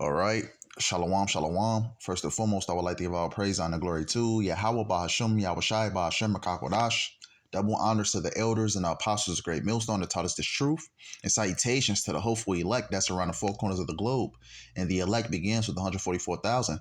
All right. Shalom, shalom. First and foremost, I would like to give all praise, honor, glory to YAHAWAH, YAHAWASHI, YAHAWASHI, double honors to the elders and the apostles of Great Millstone that taught us this truth, and salutations to the hopeful elect that's around the four corners of the globe. And the elect begins with 144,000.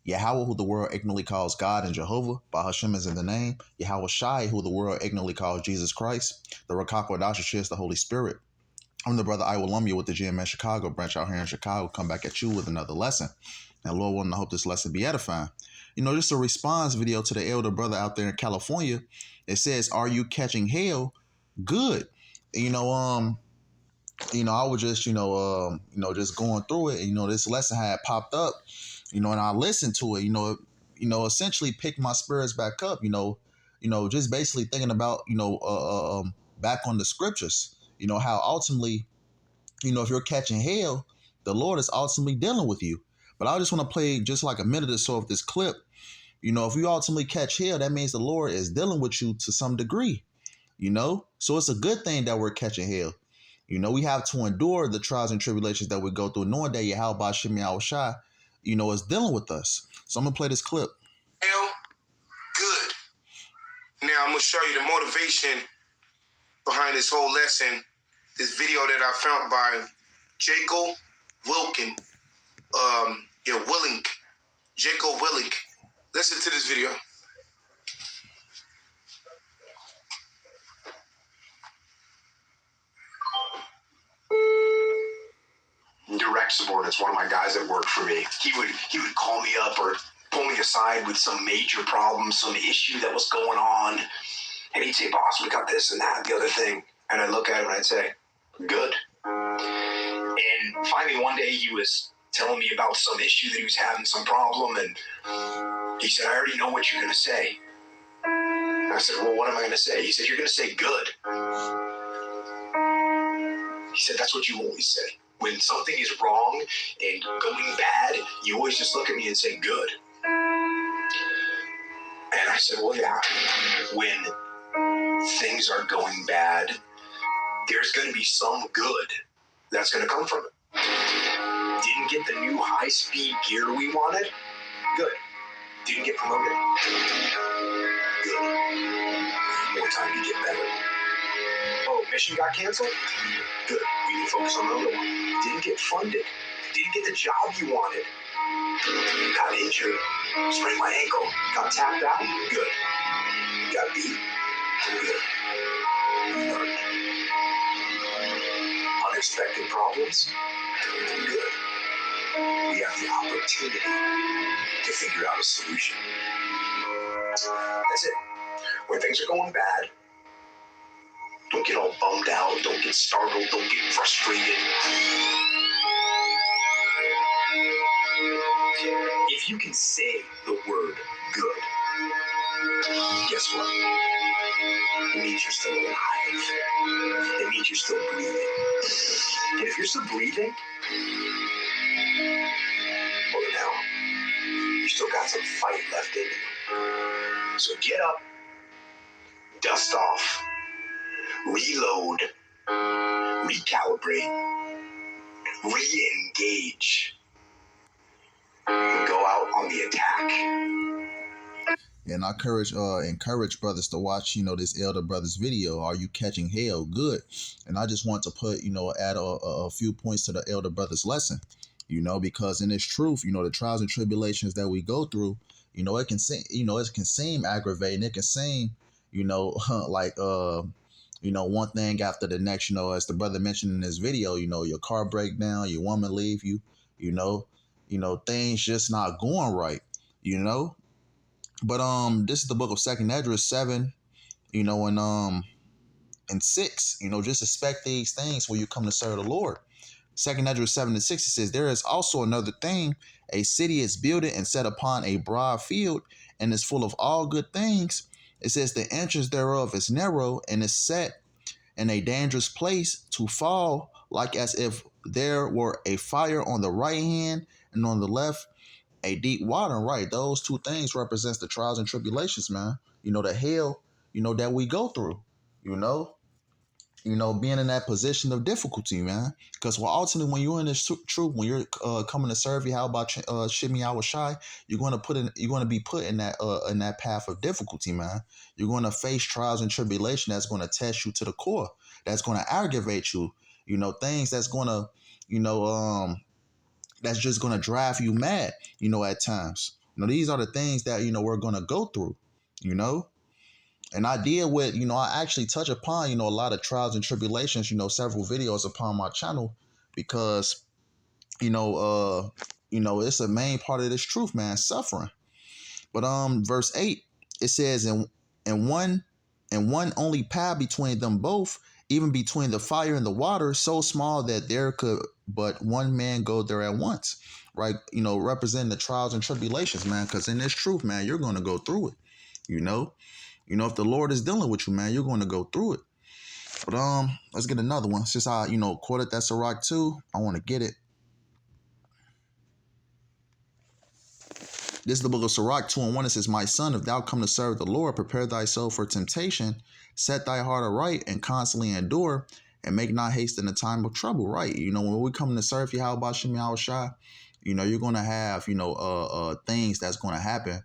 YAHAWAH, who the world ignorantly calls God and Jehovah, Bahashem is in the name. YAHAWASHI, who the world ignorantly calls Jesus Christ. The Rakakwadash is the Holy Spirit. I'm the brother Iwalumia with the GMS Chicago branch out here in Chicago. Come back at you with another lesson. And Lord willing, I hope this lesson be edifying. Just a response video to the elder brother out there in California. It says, "Are you catching hell? Good." I was just, just going through it. And, this lesson had popped up, and I listened to it. Essentially picked my spirits back up. Just basically thinking about, back on the scriptures. How ultimately, if you're catching hell, the Lord is ultimately dealing with you. But I just want to play just like a minute or so of this clip. If you ultimately catch hell, that means the Lord is dealing with you to some degree, So it's a good thing that we're catching hell. We have to endure the trials and tribulations that we go through, knowing that YAHAWASHI, is dealing with us. So I'm going to play this clip. Hell, good. Now I'm going to show you the motivation behind this whole lesson, this video that I found by Jacob Willink. Jacob Willink. Listen to this video. Direct subordinates, one of my guys that worked for me, he would call me up or pull me aside with some major problem, some issue that was going on. And he'd say, "Boss, we got this and that and the other thing." And I'd look at him and I'd say, "Good." And finally one day he was telling me about some issue that he was having, some problem, and he said, "I already know what you're going to say." And I said, "Well, what am I going to say?" He said, "You're going to say good." He said, "That's what you always say. When something is wrong and going bad, you always just look at me and say good." And I said, "Well, yeah, when things are going bad, there's going to be some good that's going to come from it. Didn't get the new high-speed gear we wanted? Good. Didn't get promoted? Good. More time to get better. Oh, mission got canceled? Good. We can focus on another one. Didn't get funded? Didn't get the job you wanted? Got injured? Sprained my ankle? Got tapped out? Good. Got beat? Good. Learned. Unexpected problems? Good. We have the opportunity to figure out a solution." That's it. When things are going bad, don't get all bummed out, don't get startled, don't get frustrated. If you can say the word good, guess what? It means you're still alive. It means you're still breathing. And if you're still breathing, well, now you still got some fight left in you. So get up, dust off, reload, recalibrate, re-engage, and go out on the attack. And I encourage brothers to watch, this elder brother's video. Are you catching hell? Good. And I just want to put, add a few points to the elder brother's lesson, because in this truth, the trials and tribulations that we go through, it can seem aggravating. It can seem, one thing after the next, as the brother mentioned in this video, your car break down, your woman leave you, things just not going right, But this is the book of 2nd Esdras 7, and 6. Just expect these things when you come to serve the Lord. 2nd Esdras 7 and 6, it says, "There is also another thing. A city is builded and set upon a broad field, and is full of all good things. It says, the entrance thereof is narrow, and is set in a dangerous place to fall, like as if there were a fire on the right hand, and on the left a deep water." Right, those two things represents the trials and tribulations, man. The hell, that we go through, being in that position of difficulty, man. Because ultimately, when you're in this truth, when you're coming to serve you, how about Shimmy YAHAWASHI, you're gonna be put in that path of difficulty, man. You're gonna face trials and tribulation that's gonna test you to the core. That's gonna aggravate you. Things that's gonna, you know, that's just gonna drive you mad. At times. These are the things that we're gonna go through. And I deal with, I actually touch upon, a lot of trials and tribulations, several videos upon my channel because, it's a main part of this truth, man, suffering. But verse 8, it says, and one only path between them both, even between the fire and the water, so small that there could but one man go there at once. Right? Representing the trials and tribulations, man, because in this truth, man, you're gonna go through it, if the Lord is dealing with you, man, you're going to go through it. But let's get another one. Since I, quoted that Sirach 2, I want to get it. This is the book of Sirach 2:1. It says, my son, if thou come to serve the Lord, prepare thyself for temptation, set thy heart aright, and constantly endure, and make not haste in the time of trouble. Right? When we come to serve Yahawah Shem Yahushua, you're going to have, things that's going to happen,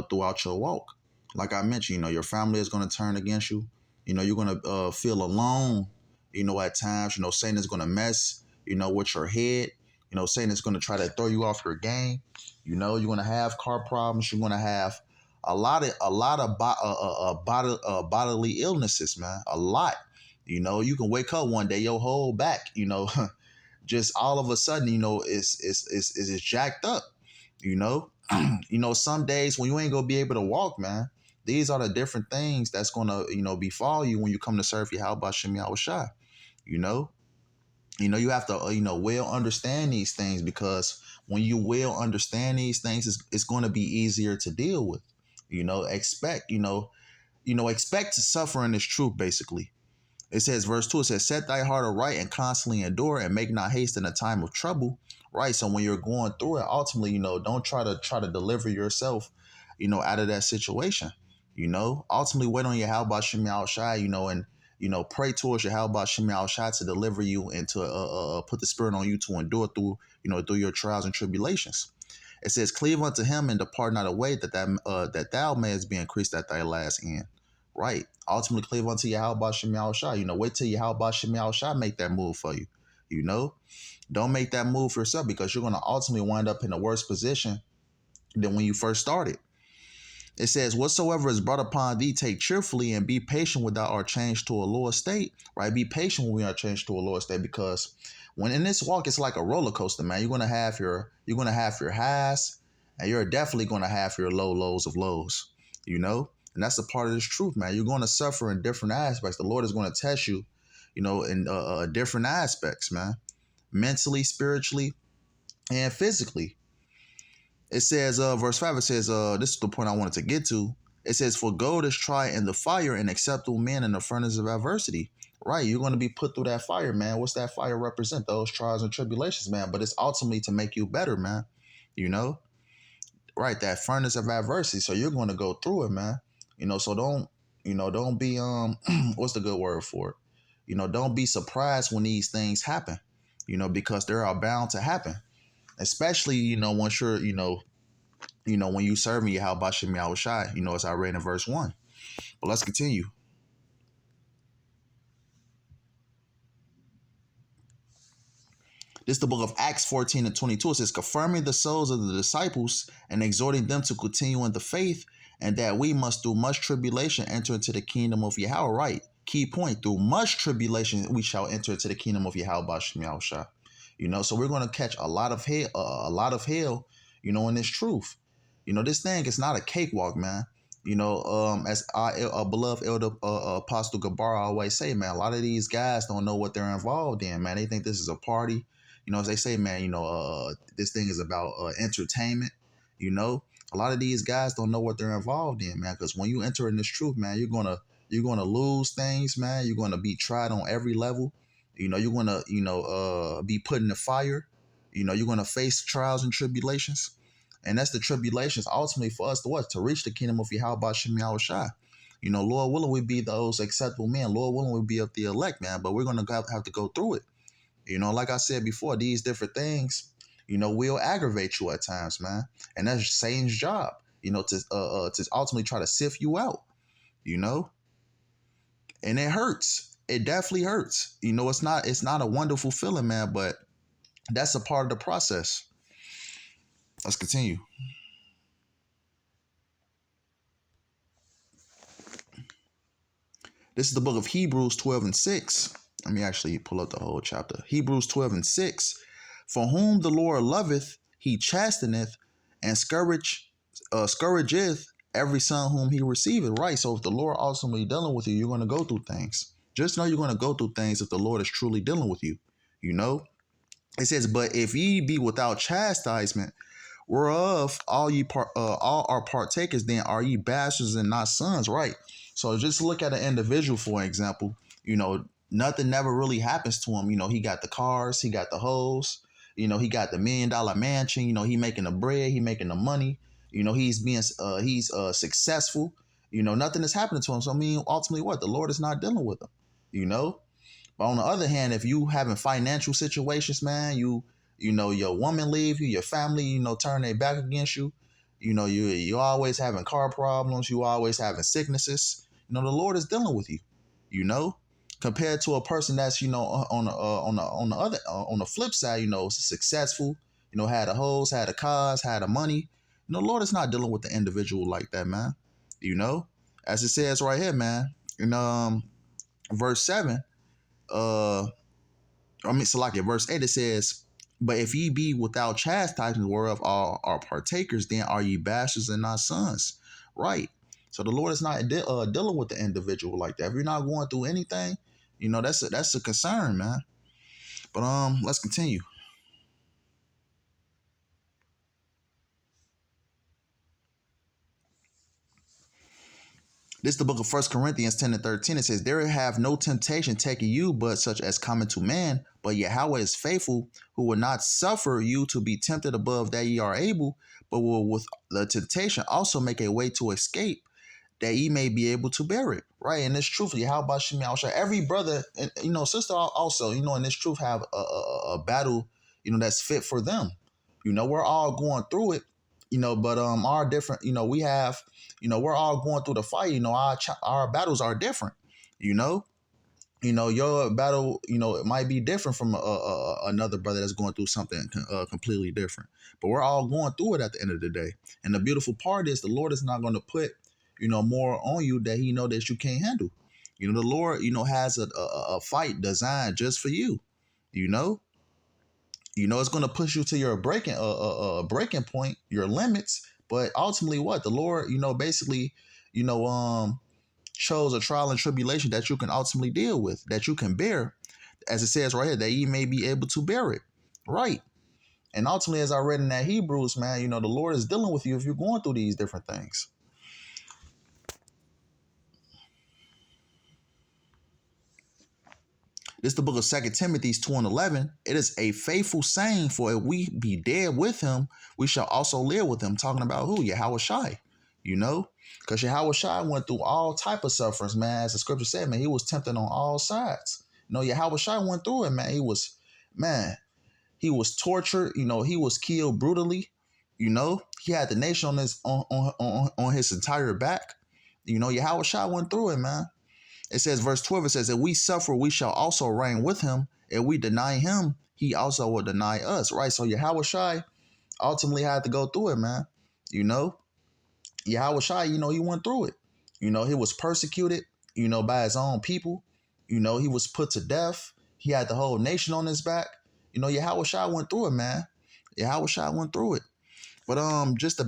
throughout your walk. Like I mentioned, your family is going to turn against you. You're going to feel alone, at times. Satan is going to mess, with your head. Satan is going to try to throw you off your game. You're going to have car problems. You're going to have a lot of bodily illnesses, man. A lot. You can wake up one day, your whole back, just all of a sudden, it's jacked up, some days when you ain't gonna be able to walk, man. These are the different things that's gonna, befall you when you come to serve Yahawah Shem Yahushua. You have to, well understand these things, because when you well understand these things, it's going to be easier to deal with. Expect to suffer in this truth, basically. It says, verse 2, it says, set thy heart aright and constantly endure, and make not haste in a time of trouble. Right. So when you're going through it, ultimately, don't try to deliver yourself, out of that situation. Ultimately wait on Yahawah Shem Yahushua, and pray towards Yahawah Shem Yahushua to deliver you and to put the spirit on you to endure through, through your trials and tribulations. It says, cleave unto him and depart not away, that thou mayest be increased at thy last end. Right. Ultimately cleave unto Yahawah Shem Yahushua. Wait till Yahawah Shem Yahushua make that move for you. Don't make that move for yourself, because you're going to ultimately wind up in a worse position than when you first started. It says, whatsoever is brought upon thee, take cheerfully, and be patient without our change to a lower state. Right? Be patient when we are changed to a lower state, because when in this walk, it's like a roller coaster, man. You're gonna have your highs, and you're definitely gonna have your lows of lows. And that's a part of this truth, man. You're going to suffer in different aspects. The Lord is going to test you, in different aspects, man. Mentally, spiritually, and physically. It says, verse 5, it says, this is the point I wanted to get to. It says, for gold is tried in the fire, and acceptable men in the furnace of adversity. Right, you're going to be put through that fire, man. What's that fire represent? Those trials and tribulations, man. But it's ultimately to make you better, man. Right, that furnace of adversity. So you're going to go through it, man. So don't be, what's the good word for it? Don't be surprised when these things happen, because they are bound to happen. Especially, once you're, when you serve me, Yahawah Shem Yahushua, as I read in verse 1. But let's continue. This is the book of Acts 14:22. It says, confirming the souls of the disciples and exhorting them to continue in the faith, and that we must through much tribulation enter into the kingdom of Yahweh. Right. Key point, through much tribulation we shall enter into the kingdom of Yahawah Shem Yahushua. So we're going to catch a lot of hell, in this truth. This thing is not a cakewalk, man. As our beloved elder Apostle Gabar always say, man, a lot of these guys don't know what they're involved in, man. They think this is a party. As they say, man, this thing is about entertainment. A lot of these guys don't know what they're involved in, man. Because when you enter in this truth, man, you're gonna lose things, man. You're gonna be tried on every level. You're gonna be put in the fire. You're gonna face trials and tribulations. And that's the tribulations ultimately for us to what? To reach the kingdom of Yahawah Shem Yahushua. Lord willing, we be those acceptable men. Lord willing, we be of the elect, man. But we're gonna have to go through it. Like I said before, these different things, will aggravate you at times, man. And that's Satan's job, to ultimately try to sift you out, you know. And it hurts. It definitely hurts. It's not a wonderful feeling, man. But that's a part of the process. Let's continue. This is the book of Hebrews 12 and 6. Let me actually pull up the whole chapter. Hebrews 12 and 6. For whom the Lord loveth, he chasteneth, and scourgeth every son whom he receiveth. Right. So if the Lord ultimately dealing with you, you're going to go through things. Just know you're going to go through things if the Lord is truly dealing with you. It says, but if ye be without chastisement, whereof all are partakers, then are ye bastards and not sons, right? So just look at an individual, for example. Nothing never really happens to him. He got the cars, he got the hoes, he got the $1 million mansion. He making the bread, he making the money. He's being he's successful. Nothing is happening to him. So ultimately, what the Lord is not dealing with him. But on the other hand, if you having financial situations, man, your woman leave you, your family, turn their back against you, you always having car problems, you always having sicknesses, the Lord is dealing with you, compared to a person that's, on the flip side, successful, had the hoes, had the cars, had the money. The Lord is not dealing with the individual like that, man. As it says right here, man, in verse 7, verse 8, it says, but if ye be without chastisement, whereof all are partakers, then are ye bastards and not sons. Right. So the Lord is not dealing with the individual like that. If you're not going through anything, that's a concern, man. But let's continue. This is the book of 1 Corinthians 10 and 13. It says, there have no temptation taken you, but such as common to man. But Yahawah is faithful, who will not suffer you to be tempted above that ye are able, but will with the temptation also make a way to escape, that ye may be able to bear it. Right. And this truth, Yahawah, every brother and sister also, in this truth have a battle, that's fit for them. We're all going through it, but our different, we have, we're all going through the fight. Our battles are different. Your battle, it might be different from another brother that's going through something completely different. But we're all going through it at the end of the day. And the beautiful part is the Lord is not going to put, more on you that he know that you can't handle. The Lord, has a fight designed just for you. It's going to push you to your breaking point, your limits. But ultimately, what the Lord, basically, chose a trial and tribulation that you can ultimately deal with, that you can bear, as it says right here, that ye may be able to bear it. Right. And ultimately, as I read in that Hebrews, man, the Lord is dealing with you if you're going through these different things. This is the book of 2 Timothy 2 and 11. It is a faithful saying, for if we be dead with him, we shall also live with him. Talking about who? YAHAWASHI. Because YAHAWASHI went through all type of sufferings, man. As the scripture said, man, he was tempted on all sides. YAHAWASHI went through it, man. He was tortured. He was killed brutally. He had the nation on his entire back. YAHAWASHI went through it, man. It says, verse 12, it says, if we suffer, we shall also reign with him. If we deny him, he also will deny us. Right. So YAHAWASHI ultimately had to go through it, man. YAHAWASHI, he went through it. He was persecuted, by his own people. He was put to death. He had the whole nation on his back. YAHAWASHI went through it, man. YAHAWASHI went through it. But just to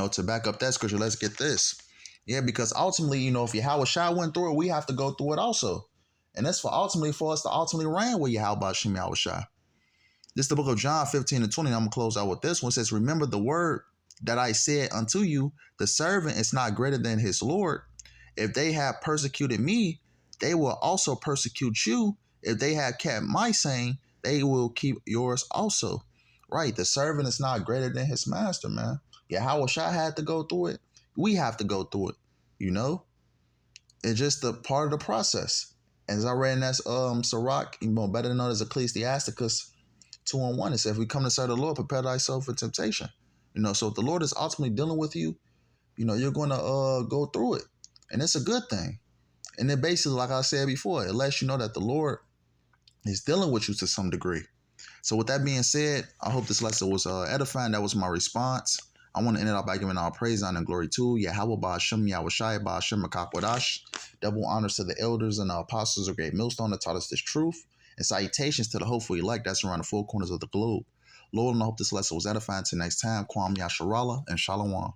to back up that scripture, let's get this. Yeah, because ultimately, if YAHAWASHI went through it, we have to go through it also. And that's for us to ultimately reign with YAHAWASHI. This is the book of John 15 and 20. And I'm going to close out with this one. It says, remember the word that I said unto you, the servant is not greater than his Lord. If they have persecuted me, they will also persecute you. If they have kept my saying, they will keep yours also. Right. The servant is not greater than his master, man. YAHAWASHI had to go through it. We have to go through it. You know, it's just a part of the process. As I read in that Sirach, better known as Ecclesiasticus 2:1, it says, if we come to serve the Lord, prepare thyself for temptation. So if the Lord is ultimately dealing with you, you're going to go through it. And it's a good thing. And then basically, like I said before, it lets you know that the Lord is dealing with you to some degree. So with that being said, I hope this lesson was edifying. That was my response. I want to end it off by giving all praise, honor, and glory to YAHAWAH, BaHashem, YAHAWASHI, BaHashem, YAHAWASHI. Double honors to the elders and the apostles of great millstone that taught us this truth. And salutations to the hopeful elect that's around the four corners of the globe. Lord, and I hope this lesson was edifying. Till next time, Kwam Yasharallah and Shalom.